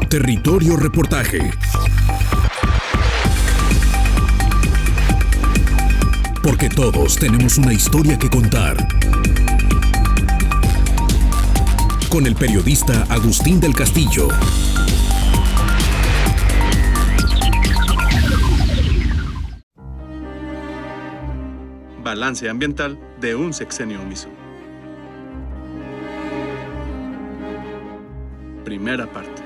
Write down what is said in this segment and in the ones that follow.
Territorio Reportaje. Porque todos tenemos una historia que contar. Con el periodista Agustín del Castillo. Balance ambiental de un sexenio omiso. Primera parte.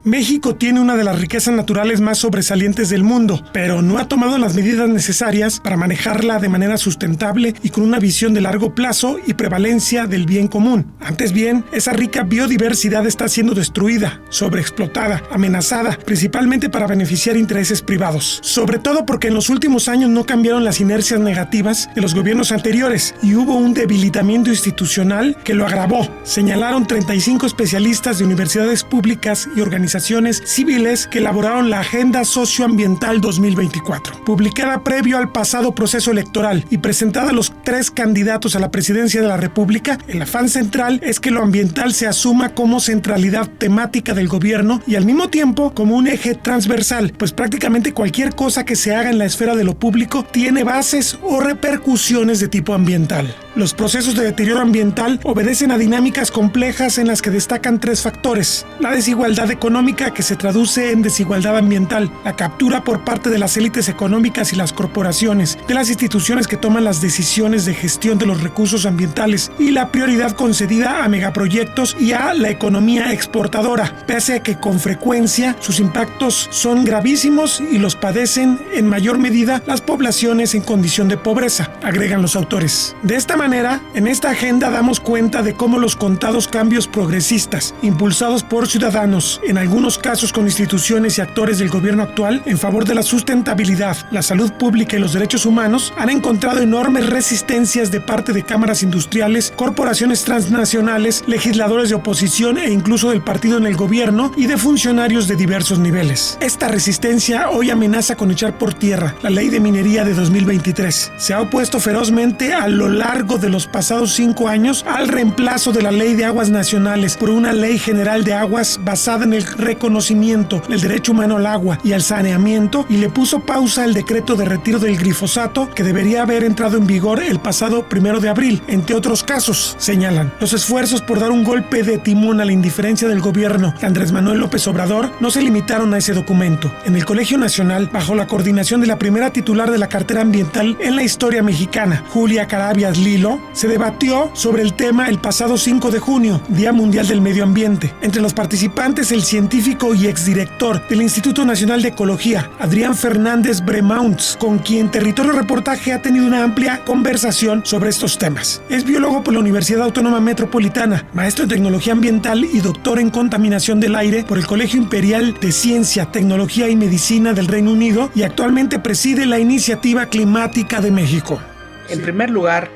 México tiene una de las riquezas naturales más sobresalientes del mundo, pero no ha tomado las medidas necesarias para manejarla de manera sustentable y con una visión de largo plazo y prevalencia del bien común. Antes bien, esa rica biodiversidad está siendo destruida, sobreexplotada, amenazada, principalmente para beneficiar intereses privados. Sobre todo porque en los últimos años no cambiaron las inercias negativas de los gobiernos anteriores y hubo un debilitamiento institucional que lo agravó, señalaron 35 especialistas de universidades públicas y organizaciones civiles que elaboraron la Agenda Socioambiental 2024, publicada previo al pasado proceso electoral y presentada a los 3 candidatos a la presidencia de la República. El afán central es que lo ambiental se asuma como centralidad temática del gobierno y al mismo tiempo como un eje transversal, pues prácticamente cualquier cosa que se haga en la esfera de lo público tiene bases o repercusiones de tipo ambiental. Los procesos de deterioro ambiental obedecen a dinámicas complejas en las que destacan 3 factores: la desigualdad económica, que se traduce en desigualdad ambiental, la captura por parte de las élites económicas y las corporaciones de las instituciones que toman las decisiones de gestión de los recursos ambientales y la prioridad concedida a megaproyectos y a la economía exportadora, pese a que con frecuencia sus impactos son gravísimos y los padecen en mayor medida las poblaciones en condición de pobreza, agregan los autores. De esta manera, en esta agenda damos cuenta de cómo los contados cambios progresistas, impulsados por ciudadanos, en algunos casos con instituciones y actores del gobierno actual, en favor de la sustentabilidad, la salud pública y los derechos humanos, han encontrado enormes resistencias de parte de cámaras industriales, corporaciones transnacionales, legisladores de oposición e incluso del partido en el gobierno y de funcionarios de diversos niveles. Esta resistencia hoy amenaza con echar por tierra la Ley de Minería de 2023. Se ha opuesto ferozmente a lo largo de los pasados 5 años al reemplazo de la Ley de Aguas Nacionales por una Ley General de Aguas basada en el reconocimiento del derecho humano al agua y al saneamiento, y le puso pausa al decreto de retiro del glifosato que debería haber entrado en vigor el pasado 1 de abril, entre otros casos, señalan. Los esfuerzos por dar un golpe de timón a la indiferencia del gobierno de Andrés Manuel López Obrador no se limitaron a ese documento. En el Colegio Nacional, bajo la coordinación de la primera titular de la cartera ambiental en la historia mexicana, Julia Carabias Lilo, se debatió sobre el tema el pasado 5 de junio, Día Mundial del Medio Ambiente. Entre los participantes, el científico y exdirector del Instituto Nacional de Ecología, Adrián Fernández Bremaunts, con quien Territorio Reportaje ha tenido una amplia conversación sobre estos temas. Es biólogo por la Universidad Autónoma Metropolitana, maestro en Tecnología Ambiental y doctor en Contaminación del Aire por el Colegio Imperial de Ciencia, Tecnología y Medicina del Reino Unido y actualmente preside la Iniciativa Climática de México. En primer lugar,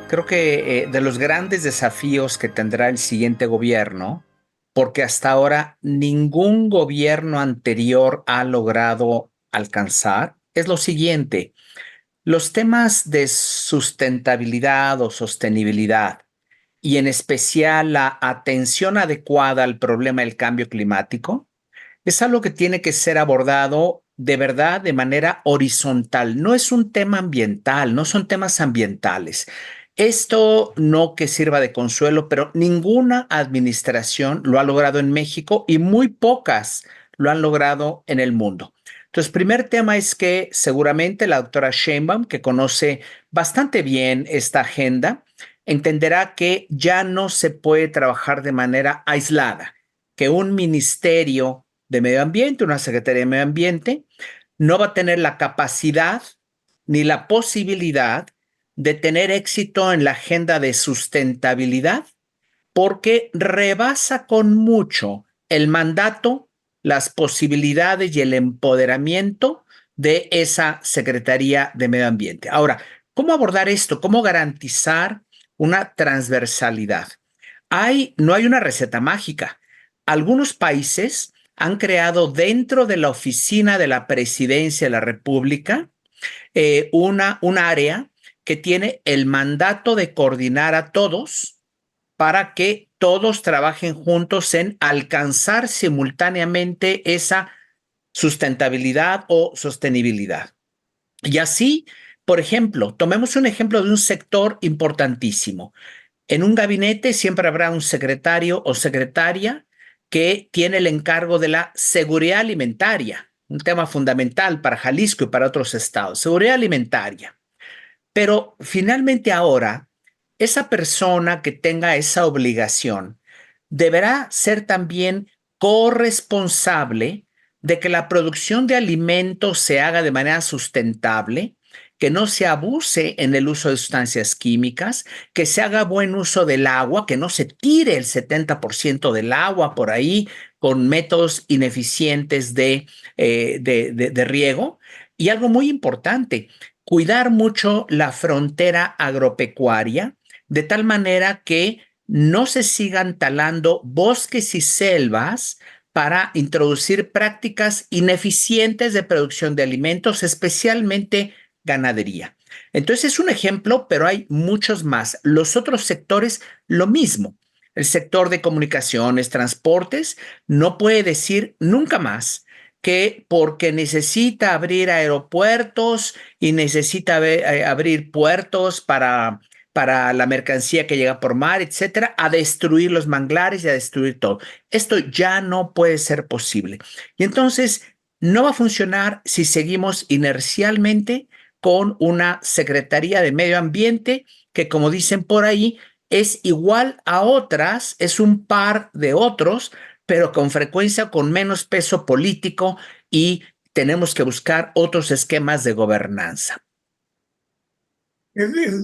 creo que de los grandes desafíos que tendrá el siguiente gobierno, porque hasta ahora ningún gobierno anterior ha logrado alcanzar, es lo siguiente: los temas de sustentabilidad o sostenibilidad, y en especial la atención adecuada al problema del cambio climático, es algo que tiene que ser abordado de verdad de manera horizontal. No es un tema ambiental, no son temas ambientales. Esto no que sirva de consuelo, pero ninguna administración lo ha logrado en México y muy pocas lo han logrado en el mundo. Entonces, primer tema es que seguramente la doctora Sheinbaum, que conoce bastante bien esta agenda, entenderá que ya no se puede trabajar de manera aislada, que un ministerio de medio ambiente, una secretaría de medio ambiente, no va a tener la capacidad ni la posibilidad de tener éxito en la agenda de sustentabilidad, porque rebasa con mucho el mandato, las posibilidades y el empoderamiento de esa Secretaría de Medio Ambiente. Ahora, ¿cómo abordar esto? ¿Cómo garantizar una transversalidad? No hay una receta mágica. Algunos países han creado dentro de la oficina de la Presidencia de la República un área que tiene el mandato de coordinar a todos para que todos trabajen juntos en alcanzar simultáneamente esa sustentabilidad o sostenibilidad. Y así, por ejemplo, tomemos un ejemplo de un sector importantísimo. En un gabinete siempre habrá un secretario o secretaria que tiene el encargo de la seguridad alimentaria, un tema fundamental para Jalisco y para otros estados, seguridad alimentaria. Pero finalmente ahora, esa persona que tenga esa obligación deberá ser también corresponsable de que la producción de alimentos se haga de manera sustentable, que no se abuse en el uso de sustancias químicas, que se haga buen uso del agua, que no se tire el 70% del agua por ahí con métodos ineficientes de riego. Y algo muy importante, cuidar mucho la frontera agropecuaria, de tal manera que no se sigan talando bosques y selvas para introducir prácticas ineficientes de producción de alimentos, especialmente ganadería. Entonces es un ejemplo, pero hay muchos más. Los otros sectores, lo mismo. El sector de comunicaciones, transportes, no puede decir nunca más que porque necesita abrir aeropuertos y necesita abrir puertos para la mercancía que llega por mar, etcétera, a destruir los manglares y a destruir todo. Esto ya no puede ser posible. Y entonces no va a funcionar si seguimos inercialmente con una Secretaría de Medio Ambiente que, como dicen por ahí, es igual a otras, es un par de otros, pero con frecuencia con menos peso político, y tenemos que buscar otros esquemas de gobernanza.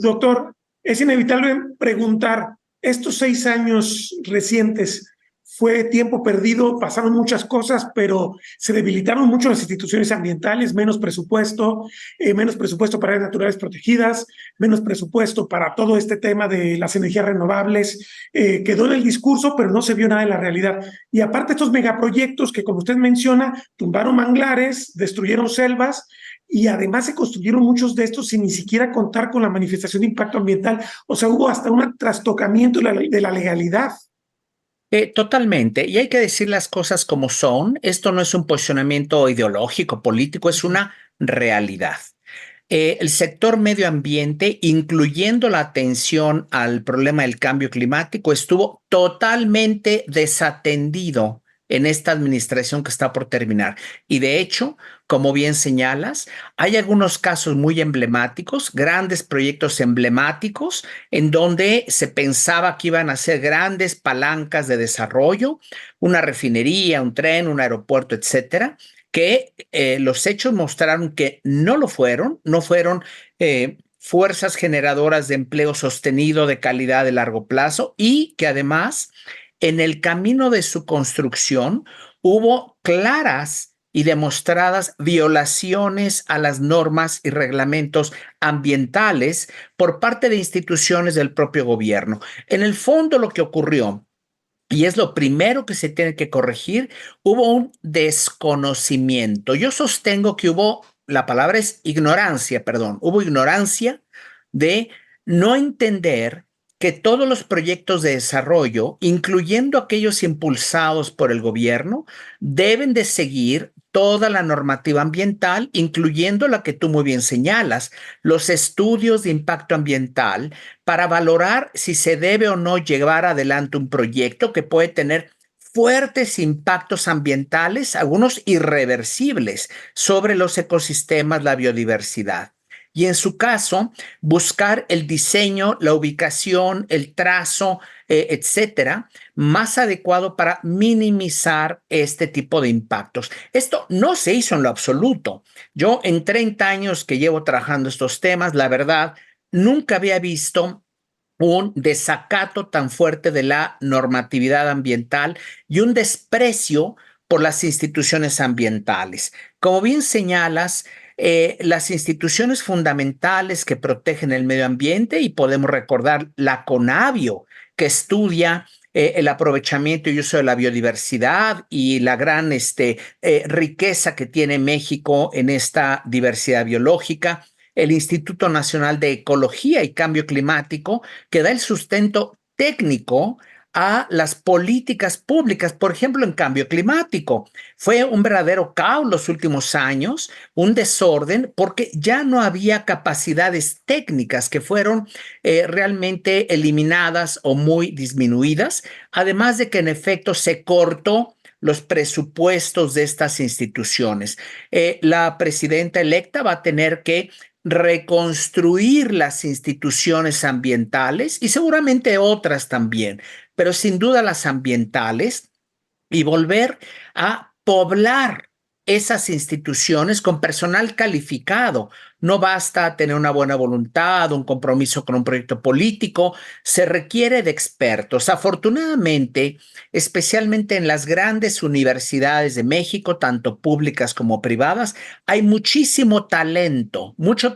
Doctor, es inevitable preguntar, estos 6 años recientes, fue tiempo perdido, pasaron muchas cosas, pero se debilitaron mucho las instituciones ambientales, menos presupuesto para áreas naturales protegidas, menos presupuesto para todo este tema de las energías renovables, quedó en el discurso, pero no se vio nada en la realidad. Y aparte estos megaproyectos que, como usted menciona, tumbaron manglares, destruyeron selvas, y además se construyeron muchos de estos sin ni siquiera contar con la manifestación de impacto ambiental. O sea, hubo hasta un trastocamiento de la legalidad. Totalmente. Y hay que decir las cosas como son. Esto no es un posicionamiento ideológico, político, es una realidad. El sector medio ambiente, incluyendo la atención al problema del cambio climático, estuvo totalmente desatendido en esta administración que está por terminar. Y de hecho, como bien señalas, hay algunos casos muy emblemáticos, grandes proyectos emblemáticos, en donde se pensaba que iban a ser grandes palancas de desarrollo, una refinería, un tren, un aeropuerto, etcétera, que los hechos mostraron que no lo fueron, no fueron fuerzas generadoras de empleo sostenido de calidad de largo plazo, y que además en el camino de su construcción hubo claras y demostradas violaciones a las normas y reglamentos ambientales por parte de instituciones del propio gobierno. En el fondo, lo que ocurrió, y es lo primero que se tiene que corregir, hubo un desconocimiento. Yo sostengo que la palabra es ignorancia, hubo ignorancia de no entender que todos los proyectos de desarrollo, incluyendo aquellos impulsados por el gobierno, deben de seguir toda la normativa ambiental, incluyendo la que tú muy bien señalas, los estudios de impacto ambiental, para valorar si se debe o no llevar adelante un proyecto que puede tener fuertes impactos ambientales, algunos irreversibles, sobre los ecosistemas, la biodiversidad. Y en su caso, buscar el diseño, la ubicación, el trazo, etcétera, más adecuado para minimizar este tipo de impactos. Esto no se hizo en lo absoluto. Yo, en 30 años que llevo trabajando estos temas, la verdad, nunca había visto un desacato tan fuerte de la normatividad ambiental y un desprecio por las instituciones ambientales. Como bien señalas, las instituciones fundamentales que protegen el medio ambiente, y podemos recordar la CONABIO, que estudia el aprovechamiento y uso de la biodiversidad y la gran riqueza que tiene México en esta diversidad biológica, el Instituto Nacional de Ecología y Cambio Climático, que da el sustento técnico a las políticas públicas, por ejemplo, en cambio climático. Fue un verdadero caos los últimos años, un desorden, porque ya no había capacidades técnicas que fueron realmente eliminadas o muy disminuidas, además de que en efecto se cortó los presupuestos de estas instituciones. La presidenta electa va a tener que reconstruir las instituciones ambientales y seguramente otras también, pero sin duda las ambientales, y volver a poblar esas instituciones con personal calificado. No basta tener una buena voluntad, un compromiso con un proyecto político, se requiere de expertos. Afortunadamente, especialmente en las grandes universidades de México, tanto públicas como privadas, hay muchísimo talento, mucho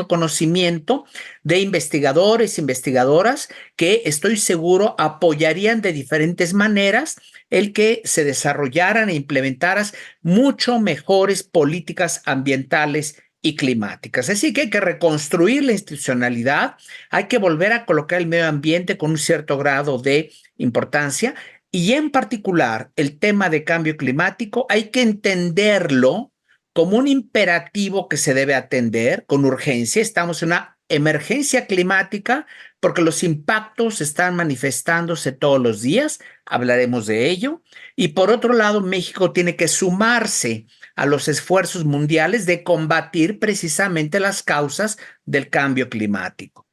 conocimiento de investigadores, investigadoras que estoy seguro apoyarían de diferentes maneras el que se desarrollaran e implementaran mucho mejores políticas ambientales y climáticas. Así que hay que reconstruir la institucionalidad, hay que volver a colocar el medio ambiente con un cierto grado de importancia y en particular el tema de cambio climático hay que entenderlo como un imperativo que se debe atender con urgencia. Estamos en una emergencia climática porque los impactos están manifestándose todos los días, hablaremos de ello. Y por otro lado, México tiene que sumarse a los esfuerzos mundiales de combatir precisamente las causas del cambio climático.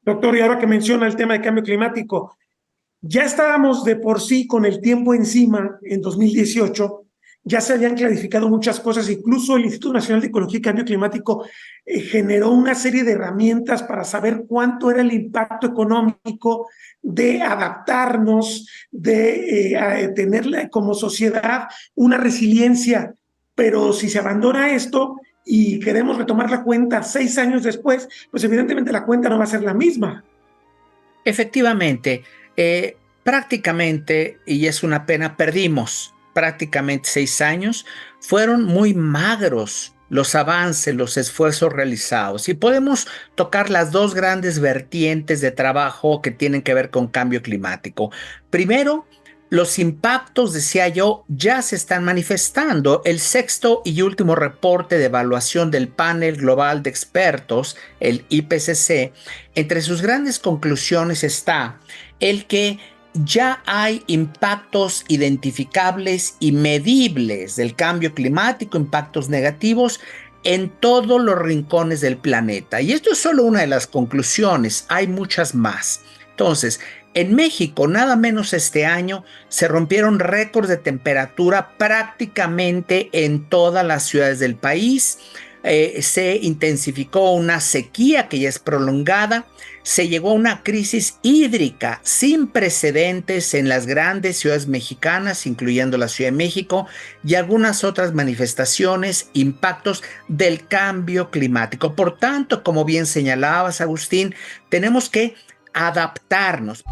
Doctor, y ahora que menciona el tema de cambio climático, ya estábamos de por sí con el tiempo encima en 2018, ya se habían clarificado muchas cosas, incluso el Instituto Nacional de Ecología y Cambio Climático generó una serie de herramientas para saber cuánto era el impacto económico de adaptarnos, de tener como sociedad una resiliencia, pero si se abandona esto y queremos retomar la cuenta 6 años después, pues evidentemente la cuenta no va a ser la misma. Efectivamente, prácticamente, y es una pena, perdimos prácticamente 6 años, fueron muy magros los avances, los esfuerzos realizados. Y podemos tocar las dos grandes vertientes de trabajo que tienen que ver con cambio climático. Primero, los impactos, decía yo, ya se están manifestando. El sexto y último reporte de evaluación del Panel Global de Expertos, el IPCC, entre sus grandes conclusiones está el que ya hay impactos identificables y medibles del cambio climático, impactos negativos en todos los rincones del planeta. Y esto es solo una de las conclusiones, hay muchas más. Entonces, en México, nada menos este año, se rompieron récords de temperatura prácticamente en todas las ciudades del país. Se intensificó una sequía que ya es prolongada. Se llegó a una crisis hídrica sin precedentes en las grandes ciudades mexicanas, incluyendo la Ciudad de México, y algunas otras manifestaciones, impactos del cambio climático. Por tanto, como bien señalabas, Agustín, tenemos que adaptarnos.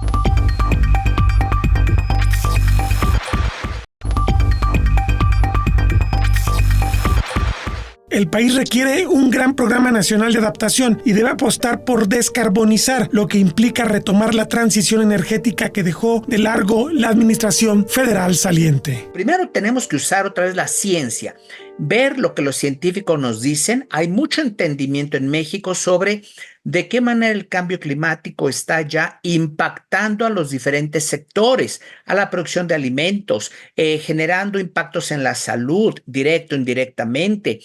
El país requiere un gran programa nacional de adaptación y debe apostar por descarbonizar, lo que implica retomar la transición energética que dejó de largo la administración federal saliente. Primero tenemos que usar otra vez la ciencia, ver lo que los científicos nos dicen. Hay mucho entendimiento en México sobre de qué manera el cambio climático está ya impactando a los diferentes sectores, a la producción de alimentos, generando impactos en la salud, directo, indirectamente,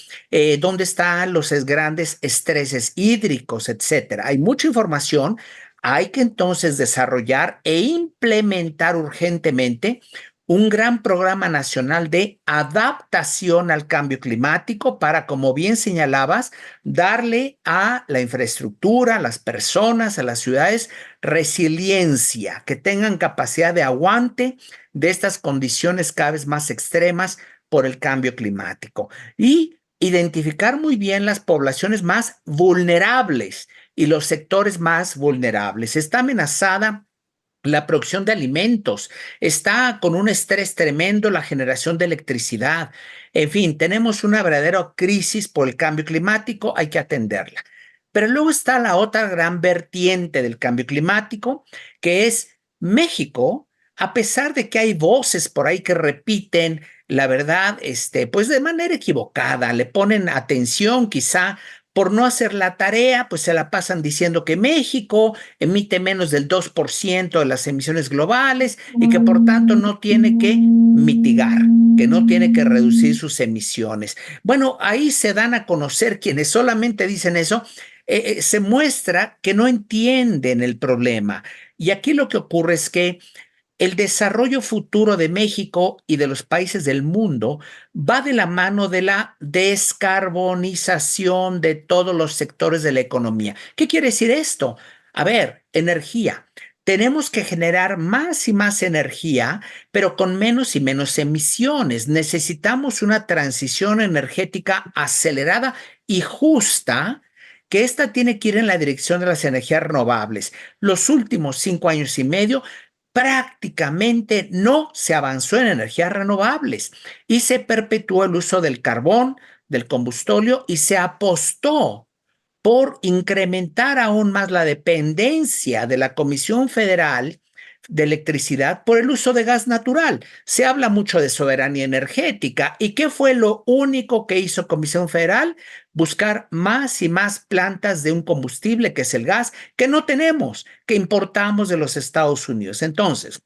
dónde están los grandes estreses hídricos, etcétera. Hay mucha información. Hay que entonces desarrollar e implementar urgentemente un gran programa nacional de adaptación al cambio climático para, como bien señalabas, darle a la infraestructura, a las personas, a las ciudades, resiliencia, que tengan capacidad de aguante de estas condiciones cada vez más extremas por el cambio climático. Y identificar muy bien las poblaciones más vulnerables y los sectores más vulnerables. Está amenazada la producción de alimentos, está con un estrés tremendo la generación de electricidad. En fin, tenemos una verdadera crisis por el cambio climático, hay que atenderla. Pero luego está la otra gran vertiente del cambio climático, que es México, a pesar de que hay voces por ahí que repiten la verdad, pues de manera equivocada, le ponen atención quizá por no hacer la tarea, pues se la pasan diciendo que México emite menos del 2% de las emisiones globales y que por tanto no tiene que mitigar, que no tiene que reducir sus emisiones. Bueno, ahí se dan a conocer quienes solamente dicen eso, se muestra que no entienden el problema. Y aquí lo que ocurre es que el desarrollo futuro de México y de los países del mundo va de la mano de la descarbonización de todos los sectores de la economía. ¿Qué quiere decir esto? A ver, energía. Tenemos que generar más y más energía, pero con menos y menos emisiones. Necesitamos una transición energética acelerada y justa, que esta tiene que ir en la dirección de las energías renovables. Los últimos 5 años y medio prácticamente no se avanzó en energías renovables y se perpetuó el uso del carbón, del combustóleo, y se apostó por incrementar aún más la dependencia de la Comisión Federal de Electricidad por el uso de gas natural. Se habla mucho de soberanía energética. ¿Y qué fue lo único que hizo Comisión Federal? Buscar más y más plantas de un combustible, que es el gas, que no tenemos, que importamos de los Estados Unidos. Entonces,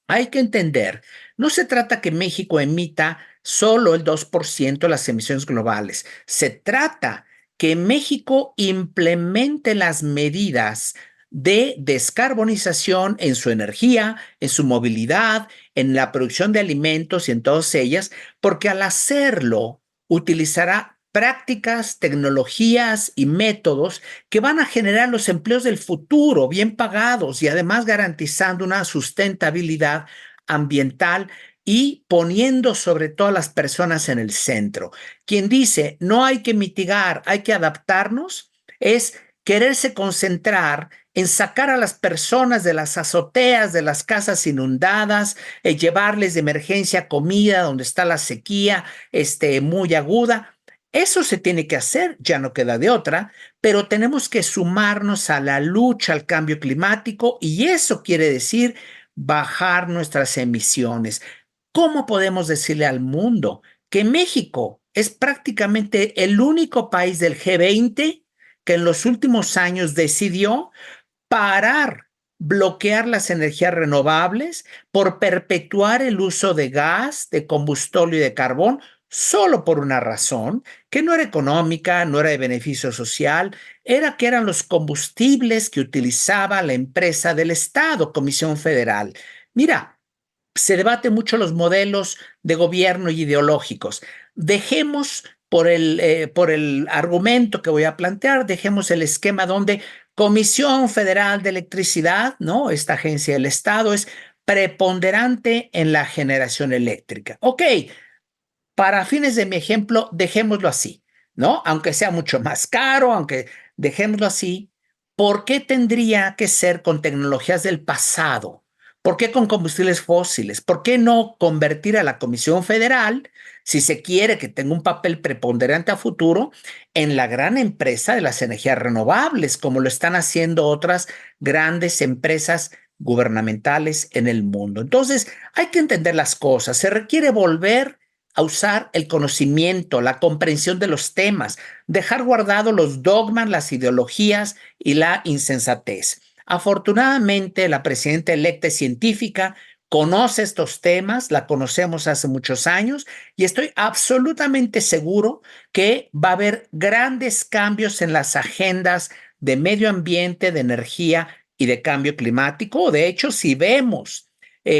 hay que entender, no se trata que México emita solo el 2% de las emisiones globales. Se trata que México implemente las medidas de descarbonización en su energía, en su movilidad, en la producción de alimentos y en todas ellas, porque al hacerlo utilizará prácticas, tecnologías y métodos que van a generar los empleos del futuro bien pagados y además garantizando una sustentabilidad ambiental y poniendo sobre todo a las personas en el centro. Quien dice no hay que mitigar, hay que adaptarnos, es quererse concentrar en sacar a las personas de las azoteas, de las casas inundadas, llevarles de emergencia comida donde está la sequía muy aguda. Eso se tiene que hacer, ya no queda de otra, pero tenemos que sumarnos a la lucha al cambio climático y eso quiere decir bajar nuestras emisiones. ¿Cómo podemos decirle al mundo que México es prácticamente el único país del G20 que en los últimos años decidió parar, bloquear las energías renovables por perpetuar el uso de gas, de combustóleo y de carbón, solo por una razón, que no era económica, no era de beneficio social, era que eran los combustibles que utilizaba la empresa del Estado, Comisión Federal? Mira, se debate mucho los modelos de gobierno y ideológicos. Dejemos por el argumento que voy a plantear, dejemos el esquema donde Comisión Federal de Electricidad, ¿no? Esta agencia del Estado es preponderante en la generación eléctrica. Ok, para fines de mi ejemplo, dejémoslo así, ¿no? Aunque sea mucho más caro, aunque dejémoslo así, ¿por qué tendría que ser con tecnologías del pasado? ¿Por qué con combustibles fósiles? ¿Por qué no convertir a la Comisión Federal, si se quiere que tenga un papel preponderante a futuro, en la gran empresa de las energías renovables, como lo están haciendo otras grandes empresas gubernamentales en el mundo? Entonces, hay que entender las cosas. Se requiere volver a usar el conocimiento, la comprensión de los temas, dejar guardados los dogmas, las ideologías y la insensatez. Afortunadamente, la presidenta electa es científica, conoce estos temas, la conocemos hace muchos años y estoy absolutamente seguro que va a haber grandes cambios en las agendas de medio ambiente, de energía y de cambio climático. De hecho, si vemos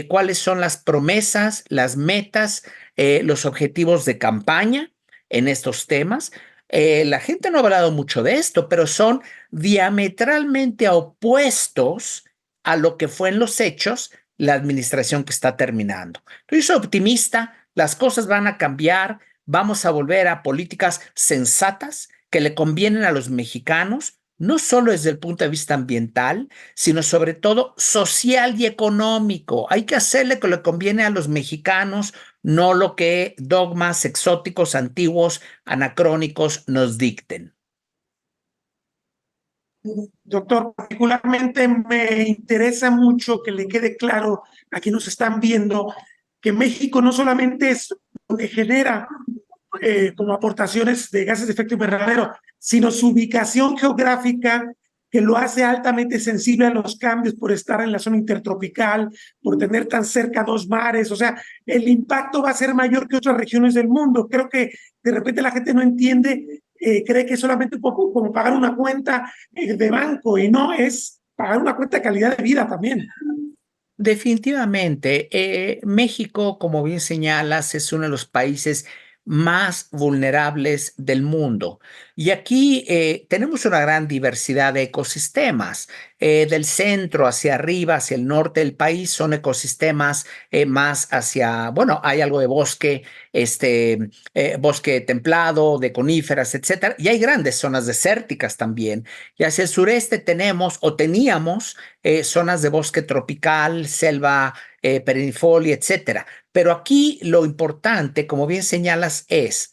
cuáles son las promesas, las metas, los objetivos de campaña en estos temas, la gente no ha hablado mucho de esto, pero son diametralmente opuestos a lo que fue en los hechos la administración que está terminando. Yo soy optimista, las cosas van a cambiar, vamos a volver a políticas sensatas que le convienen a los mexicanos, no solo desde el punto de vista ambiental, sino sobre todo social y económico. Hay que hacerle lo que le conviene a los mexicanos, no lo que dogmas exóticos, antiguos, anacrónicos nos dicten. Doctor, particularmente me interesa mucho que le quede claro a quienes nos están viendo que México no solamente es donde genera como aportaciones de gases de efecto invernadero, sino su ubicación geográfica que lo hace altamente sensible a los cambios por estar en la zona intertropical, por tener tan cerca dos mares. O sea, el impacto va a ser mayor que otras regiones del mundo. Creo que de repente la gente no entiende, cree que es solamente un poco como pagar una cuenta de banco, y no, es pagar una cuenta de calidad de vida también. Definitivamente, México, como bien señalas, es uno de los países más vulnerables del mundo. Y aquí tenemos una gran diversidad de ecosistemas. Del centro hacia arriba, hacia el norte del país, son ecosistemas más hacia, bueno, hay algo de bosque, bosque templado, de coníferas, etcétera. Y hay grandes zonas desérticas también. Y hacia el sureste tenemos o teníamos zonas de bosque tropical, selva perennifolia, etcétera. Pero aquí lo importante, como bien señalas, es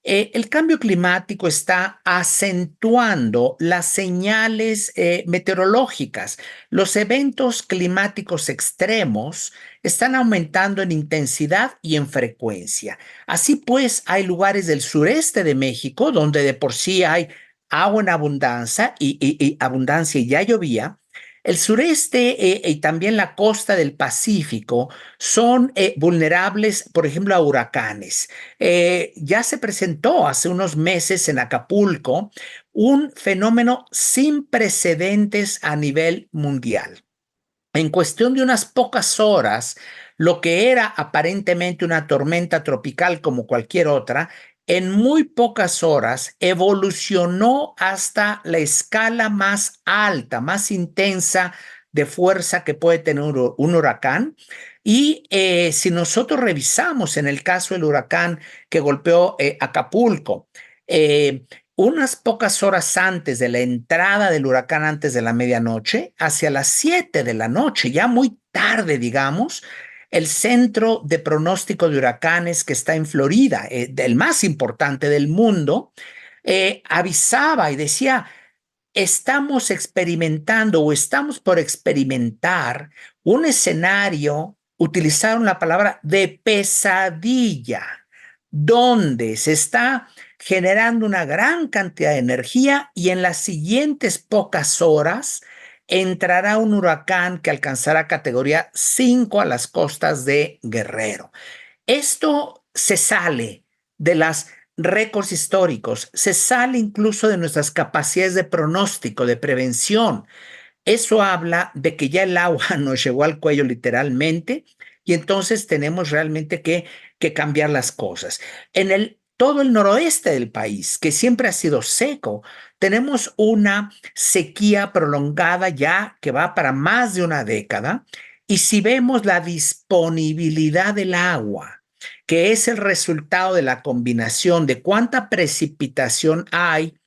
el cambio climático está acentuando las señales meteorológicas. Los eventos climáticos extremos están aumentando en intensidad y en frecuencia. Así pues, hay lugares del sureste de México donde de por sí hay agua en abundancia y abundancia y ya llovía. El sureste y también la costa del Pacífico son vulnerables, por ejemplo, a huracanes. Ya se presentó hace unos meses en Acapulco un fenómeno sin precedentes a nivel mundial. En cuestión de unas pocas horas, lo que era aparentemente una tormenta tropical como cualquier otra, en muy pocas horas evolucionó hasta la escala más alta, más intensa de fuerza que puede tener un huracán. Y si nosotros revisamos en el caso del huracán que golpeó Acapulco, unas pocas horas antes de la entrada del huracán, antes de la medianoche, hacia las 7 de la noche, ya muy tarde, digamos, el Centro de Pronóstico de Huracanes que está en Florida, el más importante del mundo, avisaba y decía, estamos experimentando o estamos por experimentar un escenario, utilizaron la palabra de pesadilla, donde se está generando una gran cantidad de energía y en las siguientes pocas horas entrará un huracán que alcanzará categoría 5 a las costas de Guerrero. Esto se sale de las récords históricos, se sale incluso de nuestras capacidades de pronóstico, de prevención. Eso habla de que ya el agua nos llegó al cuello literalmente y entonces tenemos realmente que cambiar las cosas. Todo el noroeste del país, que siempre ha sido seco, tenemos una sequía prolongada ya que va para más de una década. Y si vemos la disponibilidad del agua, que es el resultado de la combinación de cuánta precipitación hay,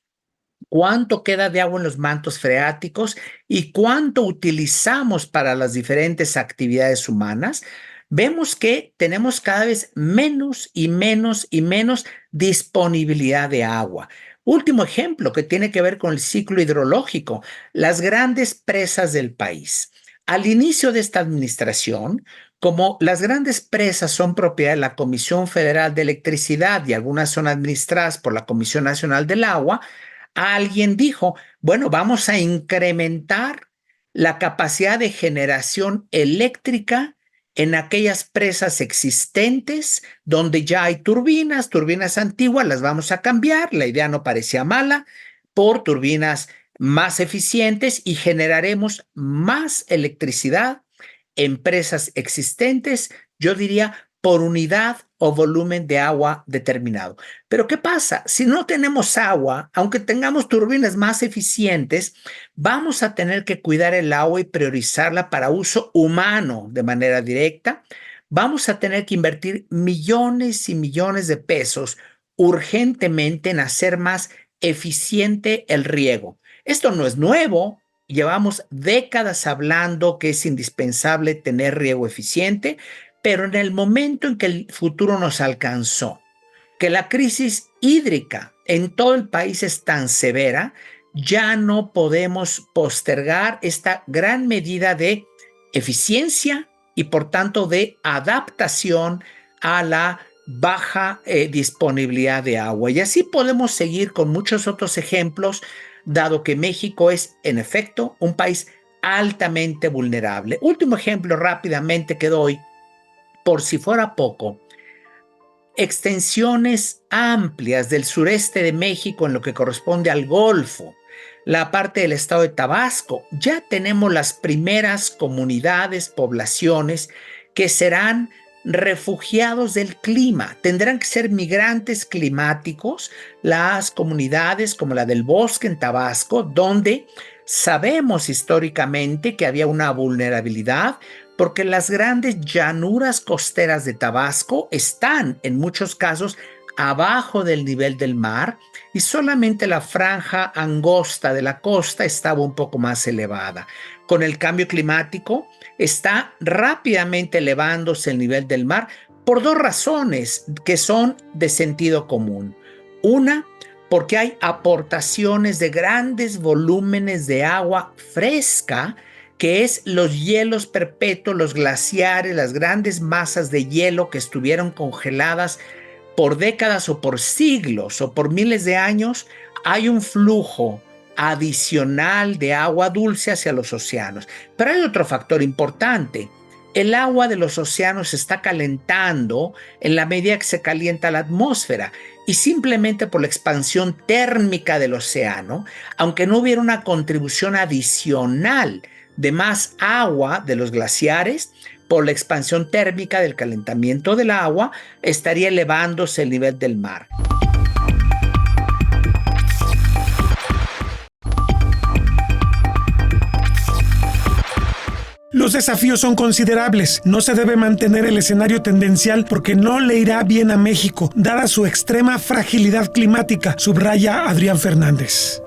cuánto queda de agua en los mantos freáticos y cuánto utilizamos para las diferentes actividades humanas, vemos que tenemos cada vez menos y menos y menos disponibilidad de agua. Último ejemplo que tiene que ver con el ciclo hidrológico, las grandes presas del país. Al inicio de esta administración, como las grandes presas son propiedad de la Comisión Federal de Electricidad y algunas son administradas por la Comisión Nacional del Agua, alguien dijo, bueno, vamos a incrementar la capacidad de generación eléctrica en aquellas presas existentes donde ya hay turbinas antiguas, las vamos a cambiar, la idea no parecía mala, por turbinas más eficientes y generaremos más electricidad en presas existentes, yo diría por unidad o volumen de agua determinado. Pero ¿qué pasa? Si no tenemos agua, aunque tengamos turbinas más eficientes, vamos a tener que cuidar el agua y priorizarla para uso humano de manera directa. Vamos a tener que invertir millones y millones de pesos urgentemente en hacer más eficiente el riego. Esto no es nuevo. Llevamos décadas hablando que es indispensable tener riego eficiente, pero en el momento en que el futuro nos alcanzó, que la crisis hídrica en todo el país es tan severa, ya no podemos postergar esta gran medida de eficiencia y por tanto de adaptación a la baja disponibilidad de agua. Y así podemos seguir con muchos otros ejemplos, dado que México es, en efecto, un país altamente vulnerable. Último ejemplo rápidamente que doy, por si fuera poco. Extensiones amplias del sureste de México en lo que corresponde al Golfo, la parte del estado de Tabasco, ya tenemos las primeras comunidades, poblaciones que serán refugiados del clima. Tendrán que ser migrantes climáticos las comunidades como la del Bosque en Tabasco, donde sabemos históricamente que había una vulnerabilidad porque las grandes llanuras costeras de Tabasco están en muchos casos abajo del nivel del mar y solamente la franja angosta de la costa estaba un poco más elevada. Con el cambio climático está rápidamente elevándose el nivel del mar por dos razones que son de sentido común. Una, porque hay aportaciones de grandes volúmenes de agua fresca, que es los hielos perpetuos, los glaciares, las grandes masas de hielo que estuvieron congeladas por décadas o por siglos o por miles de años. Hay un flujo adicional de agua dulce hacia los océanos. Pero hay otro factor importante. El agua de los océanos se está calentando en la medida que se calienta la atmósfera y simplemente por la expansión térmica del océano, aunque no hubiera una contribución adicional de más agua de los glaciares, por la expansión térmica del calentamiento del agua, estaría elevándose el nivel del mar. Los desafíos son considerables. No se debe mantener el escenario tendencial porque no le irá bien a México, dada su extrema fragilidad climática, subraya Adrián Fernández.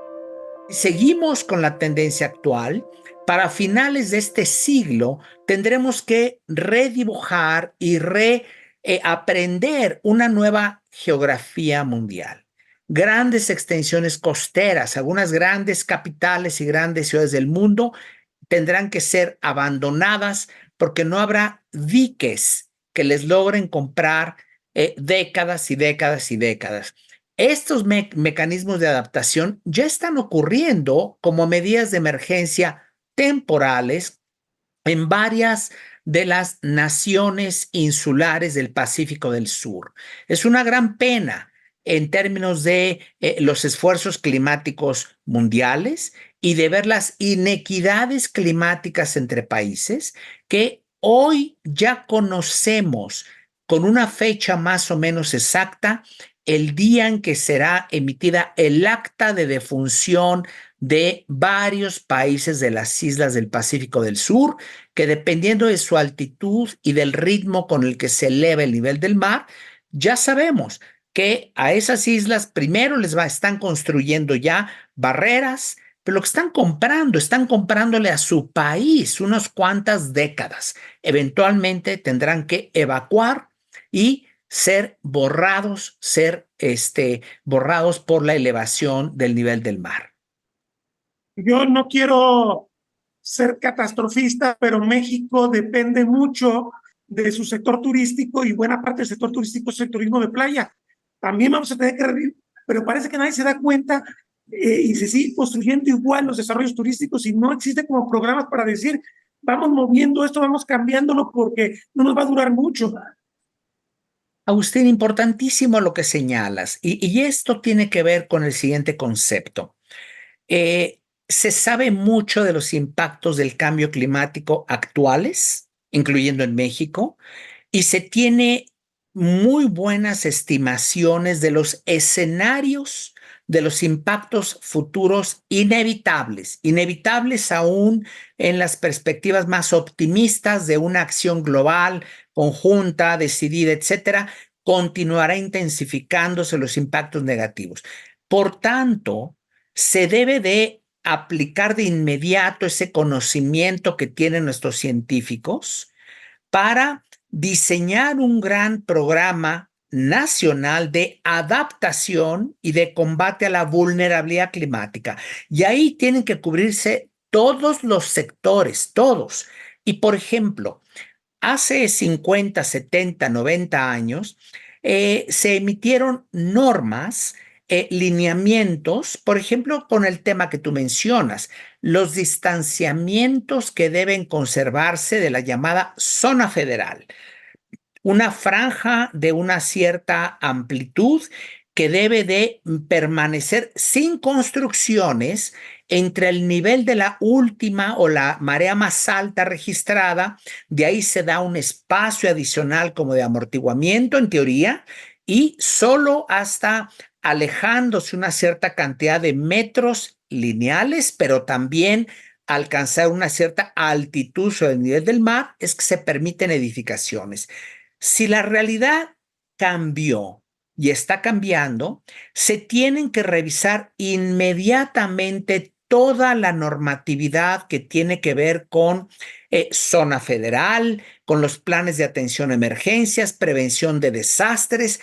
Seguimos con la tendencia actual. Para finales de este siglo tendremos que redibujar y reaprender una nueva geografía mundial. Grandes extensiones costeras, algunas grandes capitales y grandes ciudades del mundo tendrán que ser abandonadas porque no habrá diques que les logren comprar décadas y décadas y décadas. Estos mecanismos de adaptación ya están ocurriendo como medidas de emergencia temporales en varias de las naciones insulares del Pacífico del Sur. Es una gran pena en términos de los esfuerzos climáticos mundiales y de ver las inequidades climáticas entre países que hoy ya conocemos con una fecha más o menos exacta el día en que será emitida el acta de defunción de varios países de las islas del Pacífico del Sur, que dependiendo de su altitud y del ritmo con el que se eleva el nivel del mar, ya sabemos que a esas islas primero están construyendo ya barreras, pero lo que están comprándole a su país unas cuantas décadas. Eventualmente tendrán que evacuar y ser borrados por la elevación del nivel del mar. Yo no quiero ser catastrofista, pero México depende mucho de su sector turístico y buena parte del sector turístico es el turismo de playa. También vamos a tener que revivir, pero parece que nadie se da cuenta y se sigue construyendo igual los desarrollos turísticos y no existe como programas para decir, vamos moviendo esto, vamos cambiándolo porque no nos va a durar mucho. Agustín, importantísimo lo que señalas, y esto tiene que ver con el siguiente concepto. Se sabe mucho de los impactos del cambio climático actuales, incluyendo en México, y se tiene muy buenas estimaciones de los escenarios de los impactos futuros inevitables aún en las perspectivas más optimistas de una acción global, conjunta, decidida, etcétera, continuará intensificándose los impactos negativos. Por tanto, se debe de aplicar de inmediato ese conocimiento que tienen nuestros científicos para diseñar un gran programa nacional de adaptación y de combate a la vulnerabilidad climática. Y ahí tienen que cubrirse todos los sectores, todos. Y por ejemplo, hace 50, 70, 90 años, se emitieron normas, lineamientos, por ejemplo, con el tema que tú mencionas, los distanciamientos que deben conservarse de la llamada zona federal, una franja de una cierta amplitud que debe de permanecer sin construcciones entre el nivel de la última o la marea más alta registrada. De ahí se da un espacio adicional como de amortiguamiento en teoría, y solo hasta alejándose una cierta cantidad de metros lineales, pero también alcanzar una cierta altitud sobre el nivel del mar, es que se permiten edificaciones. Si la realidad cambió y está cambiando, se tienen que revisar inmediatamente toda la normatividad que tiene que ver con zona federal, con los planes de atención a emergencias, prevención de desastres,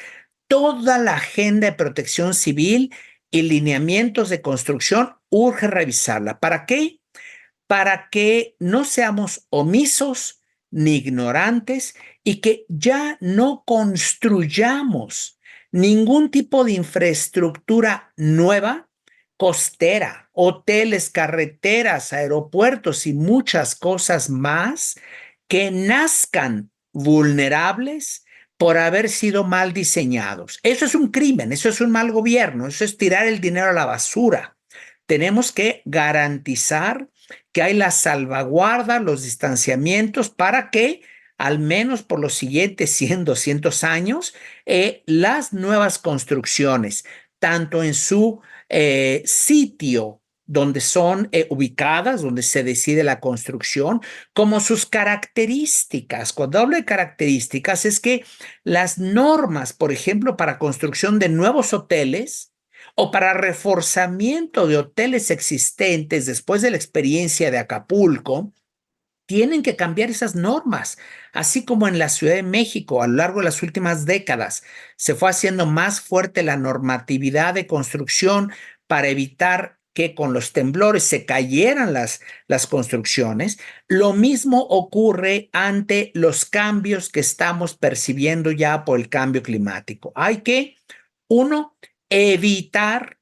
toda la agenda de protección civil y lineamientos de construcción. Urge revisarla. ¿Para qué? Para que no seamos omisos ni ignorantes y que ya no construyamos ningún tipo de infraestructura nueva, costera, hoteles, carreteras, aeropuertos y muchas cosas más que nazcan vulnerables por haber sido mal diseñados. Eso es un crimen, eso es un mal gobierno, eso es tirar el dinero a la basura. Tenemos que garantizar que hay la salvaguarda, los distanciamientos para que al menos por los siguientes 100, 200 años, las nuevas construcciones, tanto en su sitio donde son ubicadas, donde se decide la construcción, como sus características. Cuando hablo de características es que las normas, por ejemplo, para construcción de nuevos hoteles, o para reforzamiento de hoteles existentes después de la experiencia de Acapulco, tienen que cambiar esas normas, así como en la Ciudad de México a lo largo de las últimas décadas se fue haciendo más fuerte la normatividad de construcción para evitar que con los temblores se cayeran las construcciones. Lo mismo ocurre ante los cambios que estamos percibiendo ya por el cambio climático. Hay que, uno, evitar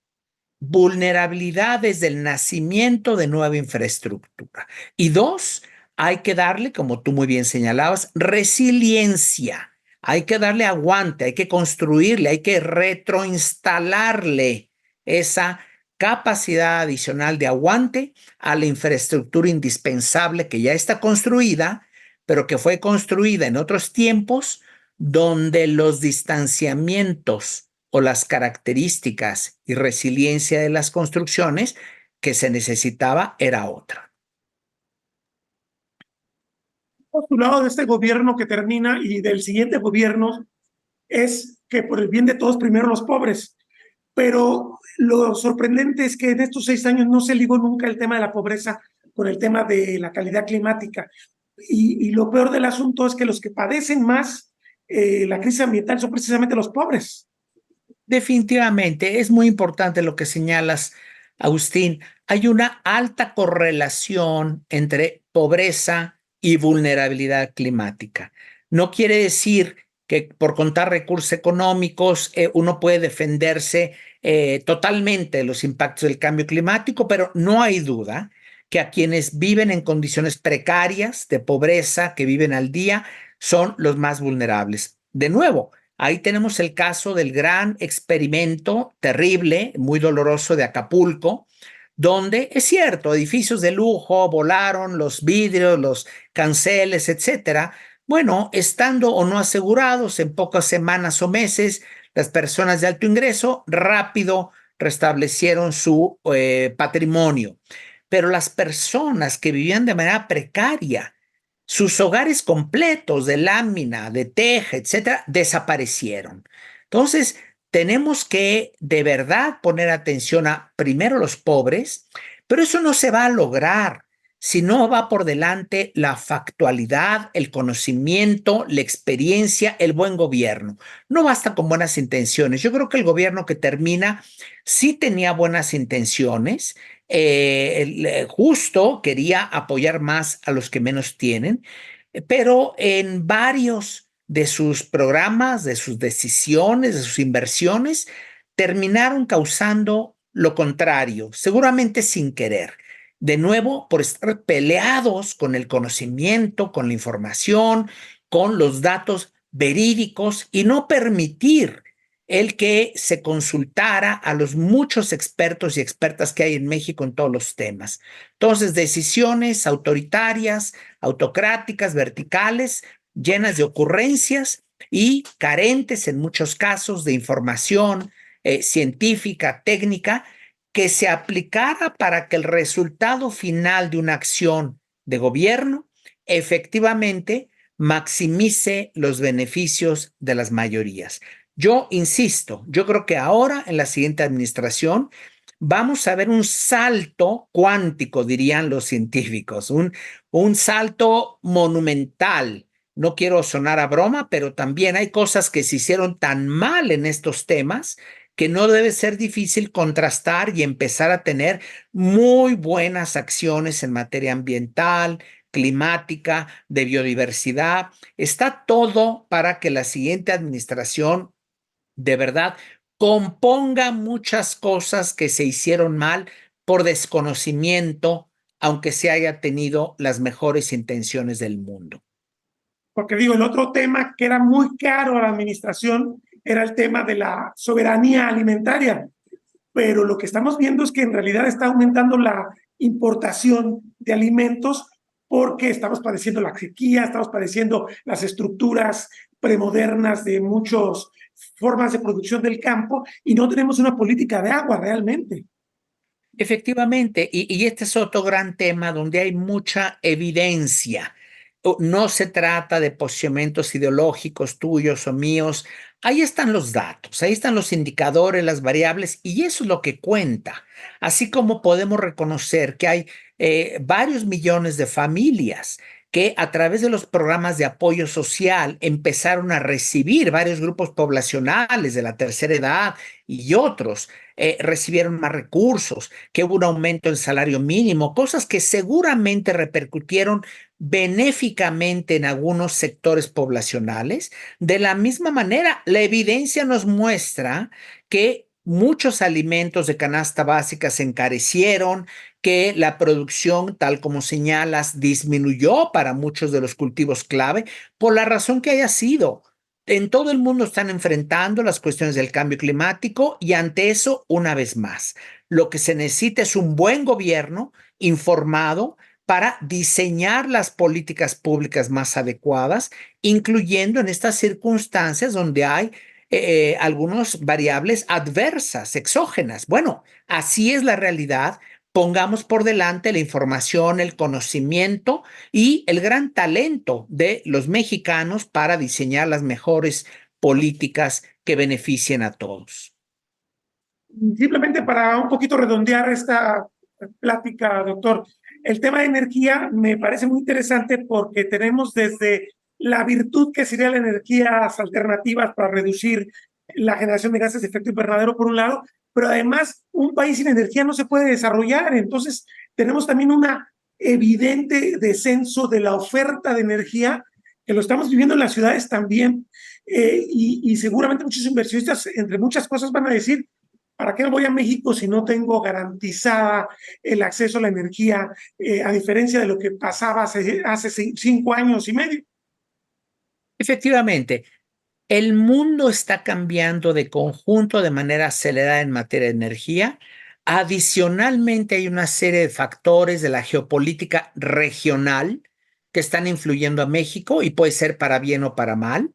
vulnerabilidades del nacimiento de nueva infraestructura. Y dos, hay que darle, como tú muy bien señalabas, resiliencia. Hay que darle aguante, hay que construirle, hay que retroinstalarle esa capacidad adicional de aguante a la infraestructura indispensable que ya está construida, pero que fue construida en otros tiempos donde los distanciamientos o las características y resiliencia de las construcciones que se necesitaba era otra. Postulado de este gobierno que termina y del siguiente gobierno es que por el bien de todos, primero los pobres. Pero lo sorprendente es que en estos 6 años no se ligó nunca el tema de la pobreza con el tema de la calidad climática. Y lo peor del asunto es que los que padecen más la crisis ambiental son precisamente los pobres. Definitivamente, es muy importante lo que señalas, Agustín. Hay una alta correlación entre pobreza y vulnerabilidad climática. No quiere decir que por contar recursos económicos uno puede defenderse totalmente de los impactos del cambio climático, pero no hay duda que a quienes viven en condiciones precarias de pobreza, que viven al día, son los más vulnerables. De nuevo, ahí tenemos el caso del gran experimento terrible, muy doloroso de Acapulco, donde es cierto, edificios de lujo volaron, los vidrios, los canceles, etcétera. Bueno, estando o no asegurados, en pocas semanas o meses, las personas de alto ingreso rápido restablecieron su patrimonio. Pero las personas que vivían de manera precaria, sus hogares completos de lámina, de teja, etcétera, desaparecieron. Entonces, tenemos que de verdad poner atención a primero los pobres, pero eso no se va a lograr si no va por delante la factualidad, el conocimiento, la experiencia, el buen gobierno. No basta con buenas intenciones. Yo creo que el gobierno que termina sí tenía buenas intenciones, justo quería apoyar más a los que menos tienen, pero en varios de sus programas, de sus decisiones, de sus inversiones, terminaron causando lo contrario, seguramente sin querer. De nuevo, por estar peleados con el conocimiento, con la información, con los datos verídicos y no permitir el que se consultara a los muchos expertos y expertas que hay en México en todos los temas. Entonces, decisiones autoritarias, autocráticas, verticales, llenas de ocurrencias y carentes en muchos casos de información científica, técnica, que se aplicara para que el resultado final de una acción de gobierno efectivamente maximice los beneficios de las mayorías. Yo insisto, yo creo que ahora en la siguiente administración vamos a ver un salto cuántico, dirían los científicos, un salto monumental. No quiero sonar a broma, pero también hay cosas que se hicieron tan mal en estos temas que no debe ser difícil contrastar y empezar a tener muy buenas acciones en materia ambiental, climática, de biodiversidad. Está todo para que la siguiente administración de verdad componga muchas cosas que se hicieron mal por desconocimiento, aunque se haya tenido las mejores intenciones del mundo. Porque digo, el otro tema que era muy caro a la administración era el tema de la soberanía alimentaria, pero lo que estamos viendo es que en realidad está aumentando la importación de alimentos porque estamos padeciendo la sequía, estamos padeciendo las estructuras premodernas de muchas formas de producción del campo y no tenemos una política de agua realmente. Efectivamente, y este es otro gran tema donde hay mucha evidencia. No se trata de posicionamientos ideológicos tuyos o míos. Ahí están los datos, ahí están los indicadores, las variables, y eso es lo que cuenta. Así como podemos reconocer que hay varios millones de familias que a través de los programas de apoyo social empezaron a recibir varios grupos poblacionales de la tercera edad y otros recibieron más recursos, que hubo un aumento en salario mínimo, cosas que seguramente repercutieron benéficamente en algunos sectores poblacionales. De la misma manera, la evidencia nos muestra que muchos alimentos de canasta básica se encarecieron, que la producción, tal como señalas, disminuyó para muchos de los cultivos clave, por la razón que haya sido. En todo el mundo están enfrentando las cuestiones del cambio climático y ante eso, una vez más, lo que se necesita es un buen gobierno informado para diseñar las políticas públicas más adecuadas, incluyendo en estas circunstancias donde hay algunas variables adversas, exógenas. Bueno, así es la realidad. Pongamos por delante la información, el conocimiento y el gran talento de los mexicanos para diseñar las mejores políticas que beneficien a todos. Simplemente para un poquito redondear esta plática, doctor, el tema de energía me parece muy interesante porque tenemos desde la virtud que serían las energías alternativas para reducir la generación de gases de efecto invernadero por un lado, pero además un país sin energía no se puede desarrollar. Entonces tenemos también una evidente descenso de la oferta de energía, que lo estamos viviendo en las ciudades también, y seguramente muchos inversionistas, entre muchas cosas, van a decir, ¿para qué me voy a México si no tengo garantizada el acceso a la energía, a diferencia de lo que pasaba hace 5 años y medio? Efectivamente, el mundo está cambiando de conjunto de manera acelerada en materia de energía. Adicionalmente, hay una serie de factores de la geopolítica regional que están influyendo a México y puede ser para bien o para mal.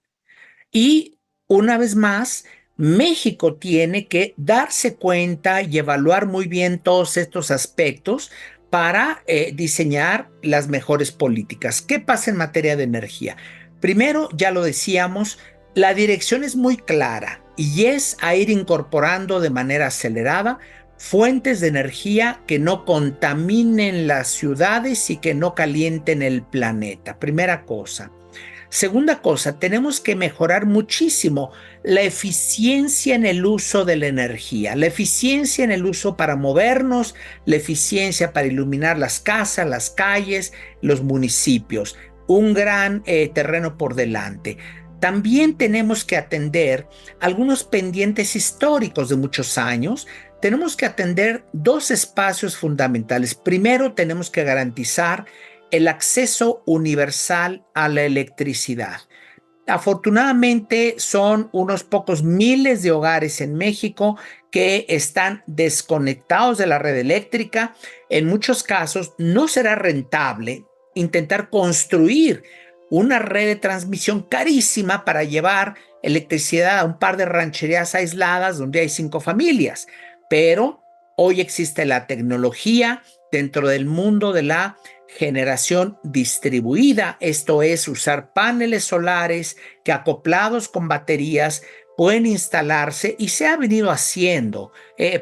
Y una vez más, México tiene que darse cuenta y evaluar muy bien todos estos aspectos para diseñar las mejores políticas. ¿Qué pasa en materia de energía? Primero, ya lo decíamos, la dirección es muy clara y es a ir incorporando de manera acelerada fuentes de energía que no contaminen las ciudades y que no calienten el planeta. Primera cosa. Segunda cosa, tenemos que mejorar muchísimo la eficiencia en el uso de la energía, la eficiencia en el uso para movernos, la eficiencia para iluminar las casas, las calles, los municipios. Un gran terreno por delante. También tenemos que atender algunos pendientes históricos de muchos años. Tenemos que atender dos espacios fundamentales. Primero, tenemos que garantizar el acceso universal a la electricidad. Afortunadamente, son unos pocos miles de hogares en México que están desconectados de la red eléctrica. En muchos casos, no será rentable intentar construir una red de transmisión carísima para llevar electricidad a un par de rancherías aisladas donde hay 5 familias. Pero hoy existe la tecnología dentro del mundo de la generación distribuida, esto es usar paneles solares que acoplados con baterías pueden instalarse y se ha venido haciendo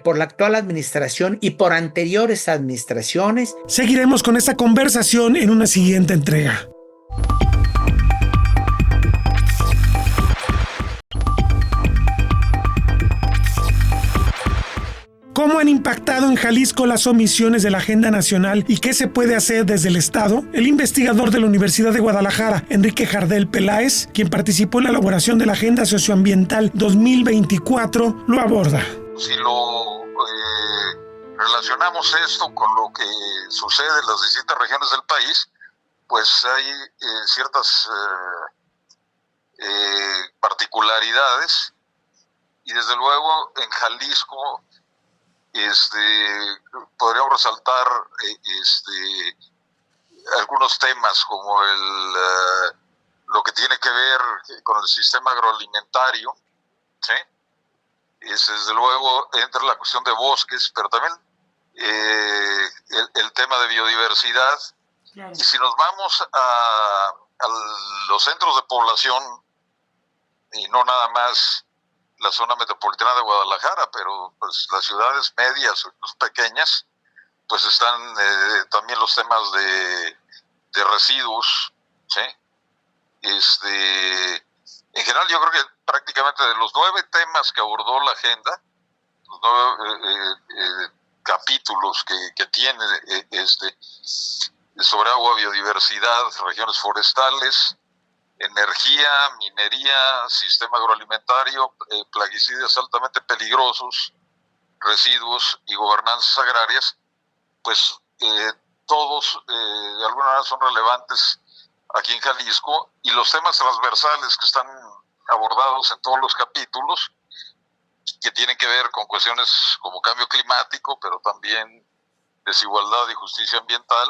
por la actual administración y por anteriores administraciones. Seguiremos con esta conversación en una siguiente entrega. ¿Cómo han impactado en Jalisco las omisiones de la agenda nacional y qué se puede hacer desde el Estado? El investigador de la Universidad de Guadalajara, Enrique Jardel Peláez, quien participó en la elaboración de la Agenda Socioambiental 2024, lo aborda. Si lo relacionamos esto con lo que sucede en las distintas regiones del país, pues hay ciertas particularidades, y desde luego en Jalisco podríamos resaltar algunos temas como lo que tiene que ver con el sistema agroalimentario, ¿sí? Desde luego entra la cuestión de bosques, pero también el tema de biodiversidad. Claro. Y si nos vamos a los centros de población, y no nada más la zona metropolitana de Guadalajara, pero pues las ciudades medias o pequeñas, pues están también los temas de residuos, ¿sí? En general yo creo que prácticamente de los 9 temas que abordó la agenda, los 9 capítulos que tiene sobre agua, biodiversidad, regiones forestales, energía, minería, sistema agroalimentario, plaguicidas altamente peligrosos, residuos y gobernanzas agrarias, pues todos de alguna manera son relevantes aquí en Jalisco, y los temas transversales que están abordados en todos los capítulos, que tienen que ver con cuestiones como cambio climático, pero también desigualdad y justicia ambiental,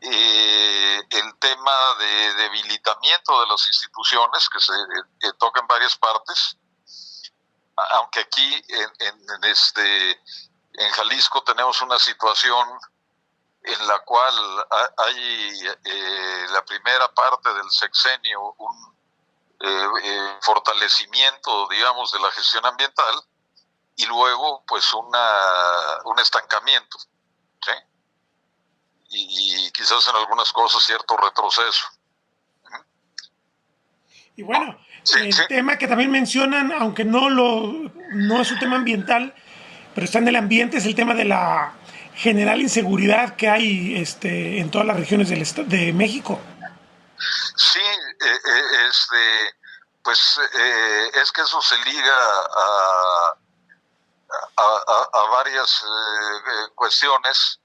el tema de debilitamiento de las instituciones que se toca en varias partes, aunque aquí en Jalisco tenemos una situación en la cual hay la primera parte del sexenio un fortalecimiento, digamos, de la gestión ambiental, y luego pues un estancamiento, ¿sí? Y quizás en algunas cosas cierto retroceso. Y bueno, el tema que también mencionan, aunque no es un tema ambiental, pero está en el ambiente, es el tema de la general inseguridad que hay en todas las regiones de México. Sí, pues es que eso se liga a varias cuestiones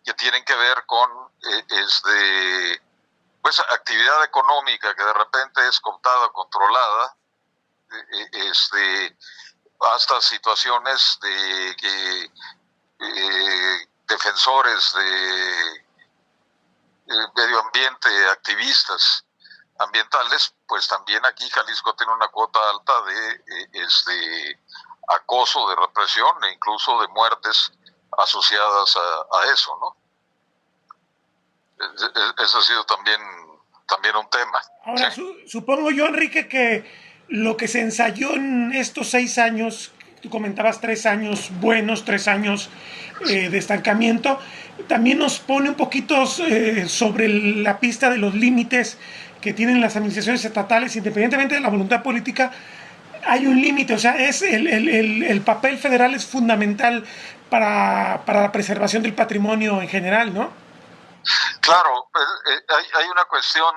que tienen que ver con pues actividad económica que de repente es cooptada, controlada, hasta situaciones de que defensores de medio ambiente, activistas ambientales, pues también aquí Jalisco tiene una cuota alta de acoso, de represión e incluso de muertes asociadas a eso, ¿no? Eso ha sido también un tema. Ahora, ¿sí? Supongo yo, Enrique, que lo que se ensayó en estos 6 años Tú comentabas 3 años buenos, 3 años de estancamiento. También nos pone un poquito sobre la pista de los límites que tienen las administraciones estatales, independientemente de la voluntad política. Hay un límite, o sea, el papel federal es fundamental para la preservación del patrimonio en general, ¿no? Claro, hay una cuestión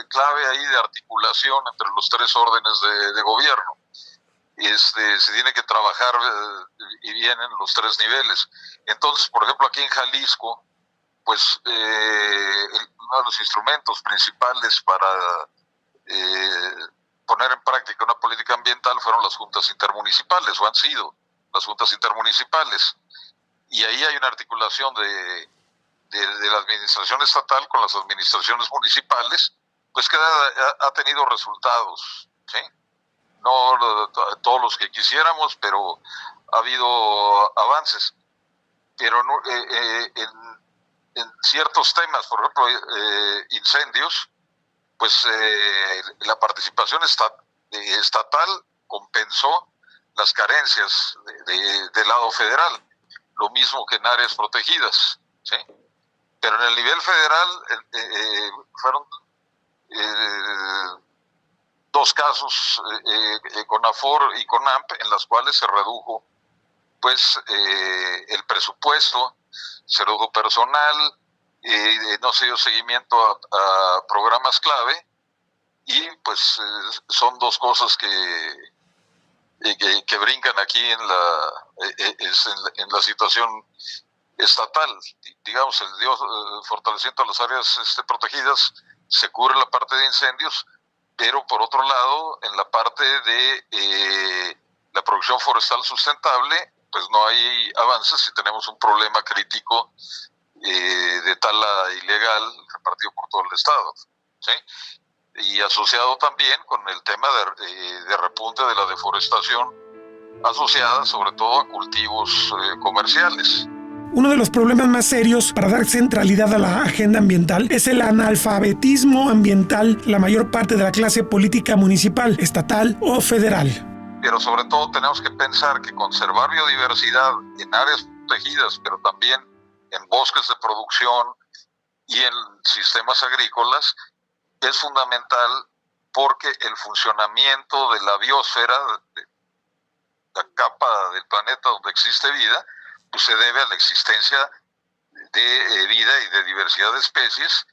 clave ahí de articulación entre los 3 órdenes de gobierno. Se tiene que trabajar y bien en los 3 niveles. Entonces, por ejemplo, aquí en Jalisco, pues uno de los instrumentos principales para poner en práctica una política ambiental fueron las juntas intermunicipales, o han sido las juntas intermunicipales. Y ahí hay una articulación de la administración estatal con las administraciones municipales, pues que ha tenido resultados, ¿sí? No todos los que quisiéramos, pero ha habido avances. Pero en ciertos temas, por ejemplo, incendios, pues la participación estatal compensó las carencias del lado federal, lo mismo que en áreas protegidas, ¿sí? Pero en el nivel federal fueron 2 casos, CONAFOR y CONAMP, en las cuales se redujo pues el presupuesto, se redujo personal, no se dio seguimiento a programas clave, y pues son 2 cosas que brincan aquí en la situación estatal. Digamos, el fortalecimiento de las áreas protegidas se cubre la parte de incendios, pero por otro lado, en la parte de la producción forestal sustentable, pues no hay avances y tenemos un problema crítico de tala ilegal repartido por todo el estado, ¿sí? Y asociado también con el tema de repunte de la deforestación, asociada sobre todo a cultivos comerciales. Uno de los problemas más serios para dar centralidad a la agenda ambiental es el analfabetismo ambiental de la mayor parte de la clase política municipal, estatal o federal. Pero sobre todo tenemos que pensar que conservar biodiversidad en áreas protegidas, pero también en bosques de producción y en sistemas agrícolas, es fundamental, porque el funcionamiento de la biosfera, de la capa del planeta donde existe vida, pues se debe a la existencia de vida y de diversidad de especies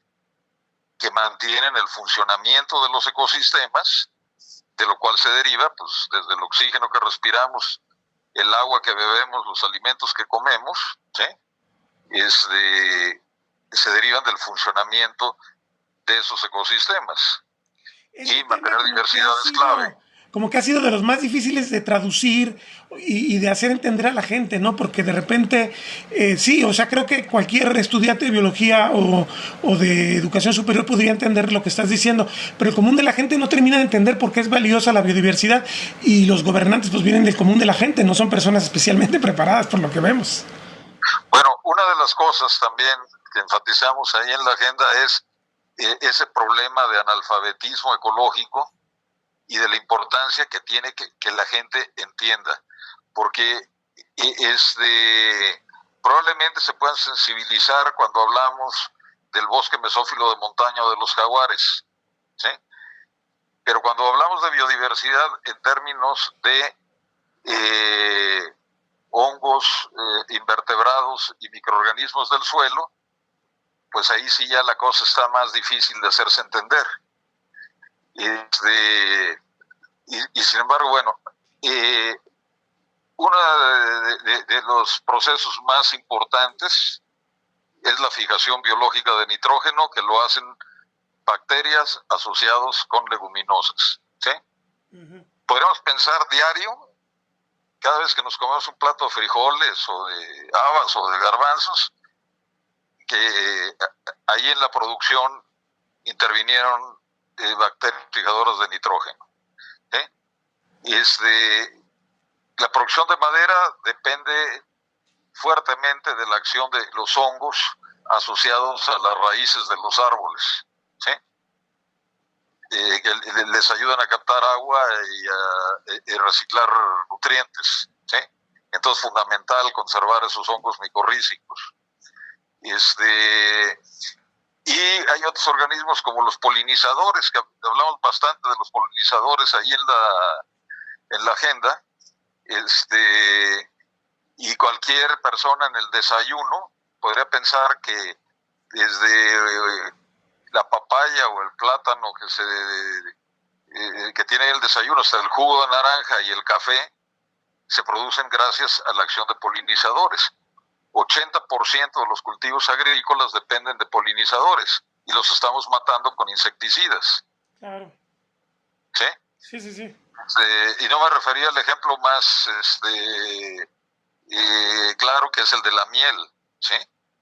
que mantienen el funcionamiento de los ecosistemas, de lo cual se deriva, pues, desde el oxígeno que respiramos, el agua que bebemos, los alimentos que comemos, ¿sí? Se derivan del funcionamiento de esos ecosistemas. Y mantener diversidad es clave. Como que ha sido de los más difíciles de traducir y de hacer entender a la gente, ¿no? Porque de repente, sí, o sea, creo que cualquier estudiante de biología o de educación superior podría entender lo que estás diciendo, pero el común de la gente no termina de entender por qué es valiosa la biodiversidad, y los gobernantes pues vienen del común de la gente, no son personas especialmente preparadas por lo que vemos. Bueno, una de las cosas también que enfatizamos ahí en la agenda es ese problema de analfabetismo ecológico y de la importancia que tiene que la gente entienda, porque probablemente se puedan sensibilizar cuando hablamos del bosque mesófilo de montaña o de los jaguares, ¿sí? Pero cuando hablamos de biodiversidad en términos de hongos, invertebrados y microorganismos del suelo, pues ahí sí ya la cosa está más difícil de hacerse entender. Y sin embargo, bueno, uno de los procesos más importantes es la fijación biológica de nitrógeno, que lo hacen bacterias asociados con leguminosas, ¿sí? Uh-huh. Podríamos pensar diario, cada vez que nos comemos un plato de frijoles o de habas o de garbanzos, que ahí en la producción intervinieron bacterias fijadoras de nitrógeno, ¿eh? La producción de madera depende fuertemente de la acción de los hongos asociados a las raíces de los árboles, ¿sí? Que les ayudan a captar agua y reciclar nutrientes, ¿sí? Entonces, fundamental conservar esos hongos micorrízicos. Y hay otros organismos como los polinizadores, que hablamos bastante de los polinizadores ahí en la agenda, y cualquier persona en el desayuno podría pensar que desde la papaya o el plátano que tiene el desayuno hasta el jugo de naranja y el café se producen gracias a la acción de polinizadores. 80% de los cultivos agrícolas dependen de polinizadores y los estamos matando con insecticidas. Claro. ¿Sí? Sí. Y no me refería al ejemplo más claro, que es el de la miel, ¿sí?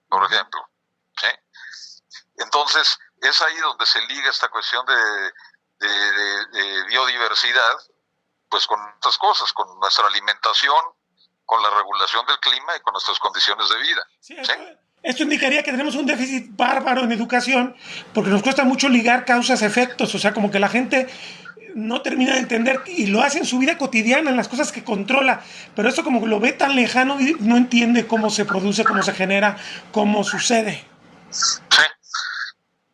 Por ejemplo, ¿sí? Entonces, es ahí donde se liga esta cuestión de biodiversidad, pues con otras cosas, con nuestra alimentación, con la regulación del clima y con nuestras condiciones de vida. Sí, esto indicaría que tenemos un déficit bárbaro en educación, porque nos cuesta mucho ligar causas-efectos, o sea, como que la gente no termina de entender y lo hace en su vida cotidiana, en las cosas que controla, pero esto como que lo ve tan lejano y no entiende cómo se produce, cómo se genera, cómo sucede. Sí.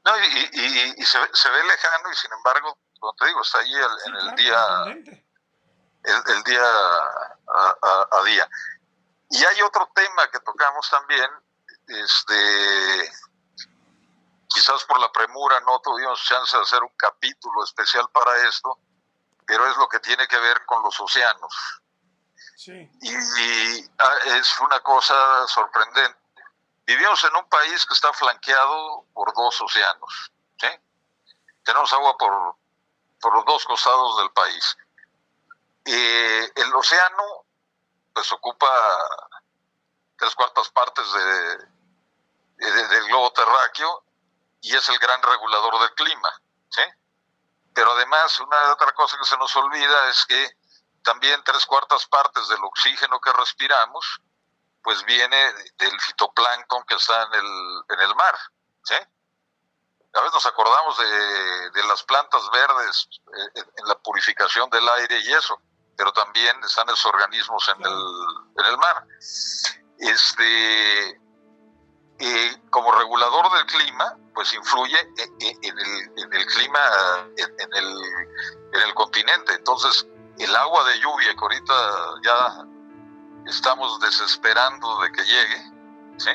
No, y se ve lejano y sin embargo, como te digo, está ahí en el día... El día a día. Y hay otro tema que tocamos también, quizás por la premura no tuvimos chance de hacer un capítulo especial para esto, pero es lo que tiene que ver con los océanos. Sí. Y es una cosa sorprendente. Vivimos en un país que está flanqueado por 2 océanos, ¿sí? Tenemos agua por los 2 costados del país. El océano pues ocupa 3/4 partes del globo terráqueo y es el gran regulador del clima, ¿sí? Pero además otra cosa que se nos olvida es que también 3/4 partes del oxígeno que respiramos pues viene del fitoplancton que está en el mar, ¿sí? A veces nos acordamos de las plantas verdes en la purificación del aire y eso, pero también están esos organismos en el mar. Como regulador del clima, pues influye en el clima en el continente. Entonces, el agua de lluvia, que ahorita ya estamos desesperando de que llegue, ¿sí?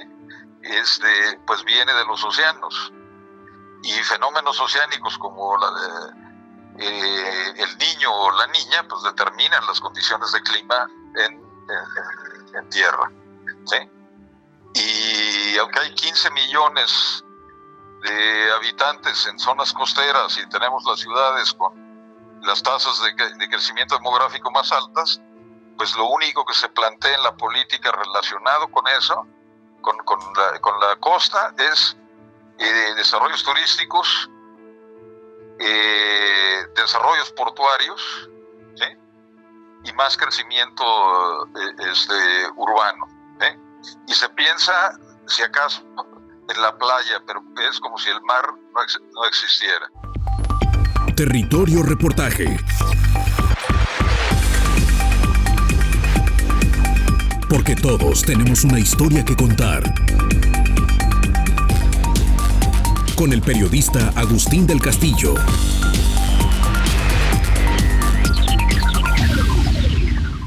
Pues viene de los océanos. Y fenómenos oceánicos como el niño o la niña, pues determinan las condiciones de clima en tierra, ¿sí? Y aunque hay 15 millones de habitantes en zonas costeras y tenemos las ciudades con las tasas de crecimiento demográfico más altas, pues lo único que se plantea en la política relacionado con eso, con la costa, es desarrollos turísticos, desarrollos portuarios, ¿sí? Y más crecimiento urbano, ¿sí? Y se piensa, si acaso, en la playa, pero es como si el mar no existiera. Territorio Reportaje. Porque todos tenemos una historia que contar. Con el periodista Agustín del Castillo.